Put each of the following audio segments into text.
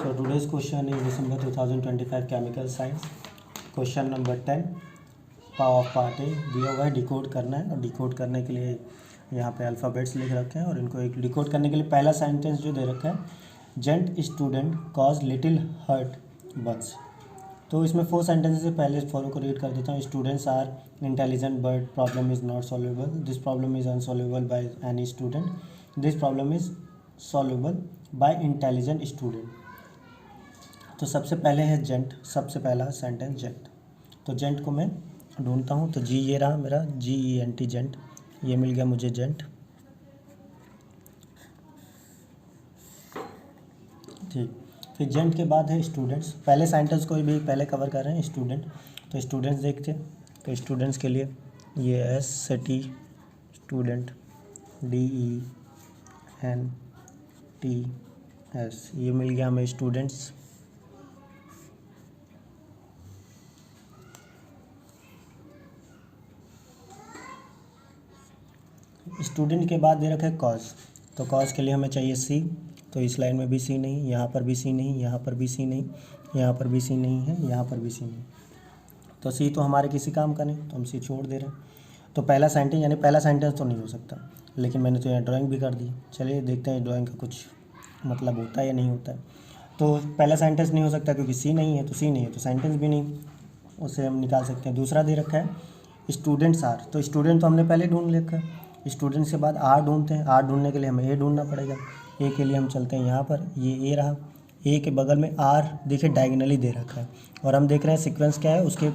So today's question is December 2025 Chemical Science. Question number 10. Power of part A दिया हुआ है, decode करना है और डिकोड करने के लिए यहाँ पे अल्फ़ाबेट्स लिख रखे हैं और इनको एक डिकोड करने के लिए पहला सेंटेंस जो दे रखा है, gent student cause little hurt buts. तो इसमें 4 सेंटेंसेस से पहले फॉलो को रीड कर देता हूँ। Students are intelligent but problem is not solvable, this problem is unsolvable by any student, this problem is solvable by intelligent student. तो सबसे पहले है जेंट, सबसे पहला सेंटेंस जेंट। तो जेंट को मैं ढूंढता हूँ, तो जी ये रहा मेरा, GENT जेंट, ये मिल गया मुझे जेंट। ठीक, फिर जेंट के बाद है स्टूडेंट्स। पहले सेंटेंस को भी पहले कवर कर रहे हैं स्टूडेंट। तो स्टूडेंट्स देखते हैं, तो स्टूडेंट्स के लिए ये S से T स्टूडेंट, DENTS, ये मिल गया हमें स्टूडेंट्स। स्टूडेंट के बाद दे रखा है कॉज, तो कॉज के लिए हमें चाहिए C। तो इस लाइन में भी C नहीं, यहाँ पर भी C नहीं, यहाँ पर भी C नहीं, यहाँ पर भी C नहीं है, यहाँ पर भी C नहीं। तो C तो हमारे किसी काम का नहीं, तो हम C छोड़ दे रहे हैं। तो पहला सेंटेंस, यानी पहला सेंटेंस तो नहीं हो सकता, लेकिन मैंने तो यहाँ ड्राइंग भी कर दी। चलिए देखते हैं ड्राइंग का कुछ मतलब होता है या नहीं होता है। तो पहला सेंटेंस नहीं हो सकता क्योंकि C नहीं है, तो C नहीं है तो सेंटेंस भी नहीं, उसे हम निकाल सकते हैं। दूसरा दे रखा है स्टूडेंट्स आर, तो स्टूडेंट तो हमने पहले ढूंढ रखा है। स्टूडेंट्स के बाद आर ढूंढते हैं, आर ढूंढने के लिए हमें ए ढूंढना पड़ेगा। ए के लिए हम चलते हैं यहाँ पर, ये ए रहा, ए के बगल में आर देखिए डायगनली दे रखा है और हम देख रहे हैं सीक्वेंस क्या है, उसके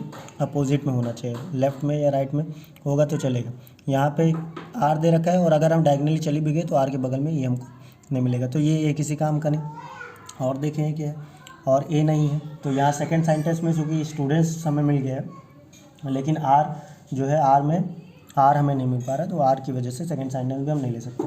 अपोजिट में होना चाहिए, लेफ्ट में या राइट में होगा तो चलेगा। यहाँ पे आर दे रखा है और अगर हम डायगनली चली भी गए तो आर के बगल में ये हमको नहीं मिलेगा, तो ये ए किसी काम का नहीं। और देखें क्या है, और ए नहीं है, तो यहाँ सेकेंड सेंटेंस में चूँकि स्टूडेंट्स हमें मिल गया है लेकिन आर जो है, आर में आर हमें नहीं मिल पा रहा, तो आर की वजह से सेकंड सेंटेंस भी हम नहीं ले सकते।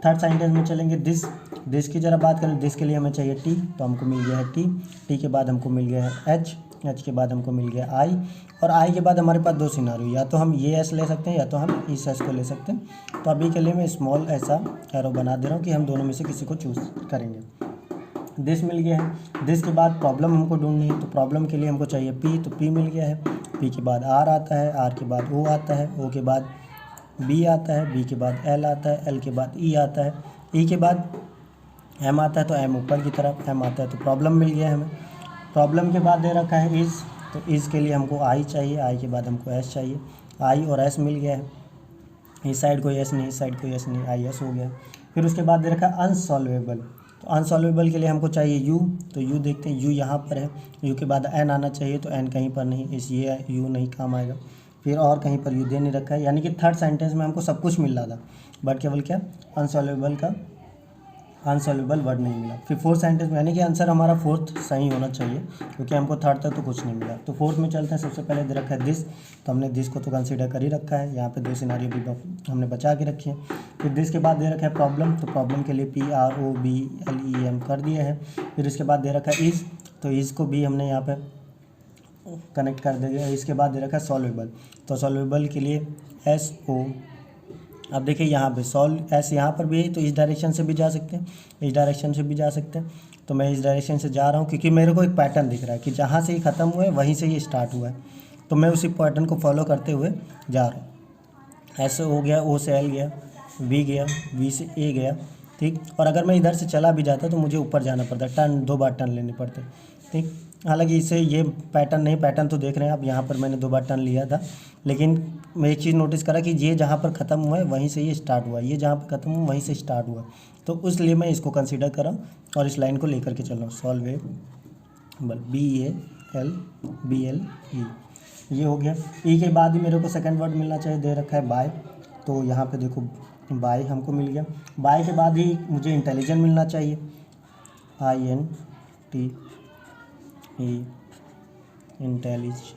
थर्ड सेंटेंस में चलेंगे दिस, दिस की ज़रा बात करें। दिस के लिए हमें चाहिए टी, तो हमको मिल गया है टी, टी के बाद हमको मिल गया है एच, एच के बाद हमको मिल गया आई, और आई के बाद हमारे पास 2 सिनारियो, या तो हम ये एस ले सकते हैं या तो हम इस एस को ले सकते हैं। तो अभी के लिए मैं स्मॉल ऐसा एरो बना दे रहा हूँ कि हम दोनों में से किसी को चूज़ करेंगे। दिस मिल गया है, दिस के बाद प्रॉब्लम हमको ढूंढनी है, तो प्रॉब्लम के लिए हमको चाहिए पी, तो पी मिल गया है। पी के बाद आर आता है, आर के बाद ओ आता है, ओ के बाद बी आता है, बी के बाद एल आता है, एल के बाद ई आता है, ई के बाद एम आता है, तो एम ऊपर की तरफ एम आता है, तो प्रॉब्लम मिल गया है हमें। प्रॉब्लम के बाद दे रखा है इज़, तो इज़ के लिए हमको आई चाहिए, आई के बाद हमको एस चाहिए, आई और एस मिल गया है। इस साइड कोई एस नहीं, इस साइड कोई एस नहीं, आई एस हो गया। फिर उसके बाद दे रखा है अनसॉल्वेबल, तो अनसॉल्वेबल के लिए हमको चाहिए यू, तो यू देखते हैं, यू यहाँ पर है, यू के बाद एन आना चाहिए, तो एन कहीं पर नहीं, इस ये यू नहीं काम आएगा। फिर और कहीं पर यू दे नहीं रखा है, यानी कि थर्ड सेंटेंस में हमको सब कुछ मिल रहा था बट केवल क्या अनसॉल्वेबल का अनसॉल्वेबल वर्ड नहीं मिला। फिर फोर्थ सेंटेंस में, यानी कि आंसर हमारा फोर्थ सही होना चाहिए क्योंकि हमको थर्ड तक तो कुछ नहीं मिला। तो फोर्थ में चलते हैं। सबसे पहले दे रखा है दिस, तो हमने दिस को तो कंसीडर कर ही रखा है, यहाँ पे 2 सिनारियो भी हमने बचा के रखे हैं। फिर दिस के बाद दे रखा है प्रॉब्लम, तो प्रॉब्लम के लिए PROBLEM कर दिया है। फिर इसके बाद दे रखा है इज़, तो इज़ को भी हमने यहाँ पे कनेक्ट कर देंगे। इसके बाद दे रखा है सॉल्वेबल, तो सॉल्वेबल के लिए SO। अब देखिए यहाँ पे सॉल्व एस यहाँ पर भी है, तो इस डायरेक्शन से भी जा सकते हैं, इस डायरेक्शन से भी जा सकते हैं। तो मैं इस डायरेक्शन से जा रहा हूँ क्योंकि मेरे को एक पैटर्न दिख रहा है कि जहाँ से ये ख़त्म हुआ है वहीं से ये स्टार्ट हुआ है, तो मैं उसी पैटर्न को फॉलो करते हुए जा रहा हूँ। ऐसे हो गया, O से L गया, B गया, B से A गया, ठीक। और अगर मैं इधर से चला भी जाता तो मुझे ऊपर जाना पड़ता, टर्न 2 बार टर्न लेने पड़ते, ठीक। हालांकि इससे ये पैटर्न नहीं, पैटर्न तो देख रहे हैं आप, यहाँ पर मैंने 2 बार टर्न लिया था, लेकिन मैं एक चीज़ नोटिस करा कि ये जहाँ पर ख़त्म हुआ है वहीं से ये स्टार्ट हुआ, ये जहाँ पर ख़त्म हुआ वहीं से स्टार्ट हुआ, तो इसलिए मैं इसको कंसीडर कर रहा हूँ और इस लाइन को लेकर के चल रहा हूँ। सॉल्वेबल BALBLE, ये हो गया। ई के बाद ही मेरे को सेकंड वर्ड मिलना चाहिए, दे रखा है बाय, तो यहाँ पे देखो बाय हमको मिल गया। बाय के बाद ही मुझे इंटेलिजेंट मिलना चाहिए, INTE इंटेलिजेंट,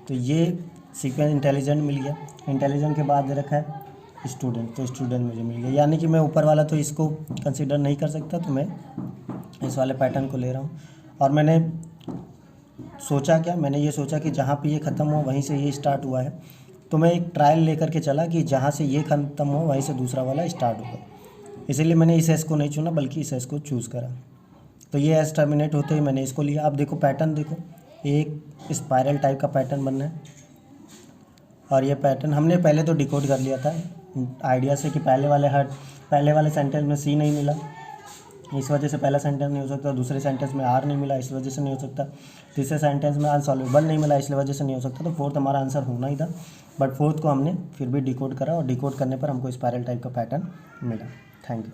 तो ये सीक्वेंस इंटेलिजेंट मिल गया। इंटेलिजेंट के बाद दे रखा है स्टूडेंट, तो स्टूडेंट मुझे मिल गया, यानी कि मैं ऊपर वाला तो इसको कंसीडर नहीं कर सकता, तो मैं इस वाले पैटर्न को ले रहा हूँ। और मैंने सोचा क्या, मैंने ये सोचा कि जहाँ पे ये ख़त्म हुआ वहीं से ये स्टार्ट हुआ है, तो मैं एक ट्रायल लेकर के चला कि जहाँ से ये ख़त्म हुआ वहीं से दूसरा वाला स्टार्ट होगा। इसीलिए मैंने इस एस को नहीं चुना बल्कि इस एस को चूज़ करा। तो ये एस टर्मिनेट होते ही मैंने इसको लिया। अब देखो पैटर्न देखो, एक स्पायरल टाइप का पैटर्न बनना है और ये पैटर्न हमने पहले तो डिकोड कर लिया था आइडिया से कि पहले वाले सेंटेंस में सी नहीं मिला, इस वजह से पहला सेंटेंस नहीं हो सकता, दूसरे सेंटेंस में आर नहीं मिला इस वजह से नहीं हो सकता, तीसरे सेंटेंस में अनसॉल्वेबल नहीं मिला इस वजह से नहीं हो सकता, तो फोर्थ हमारा आंसर होना ही था। बट फोर्थ को हमने फिर भी डिकोड करा और डिकोड करने पर हमको स्पायरल टाइप का पैटर्न मिला। Thank you.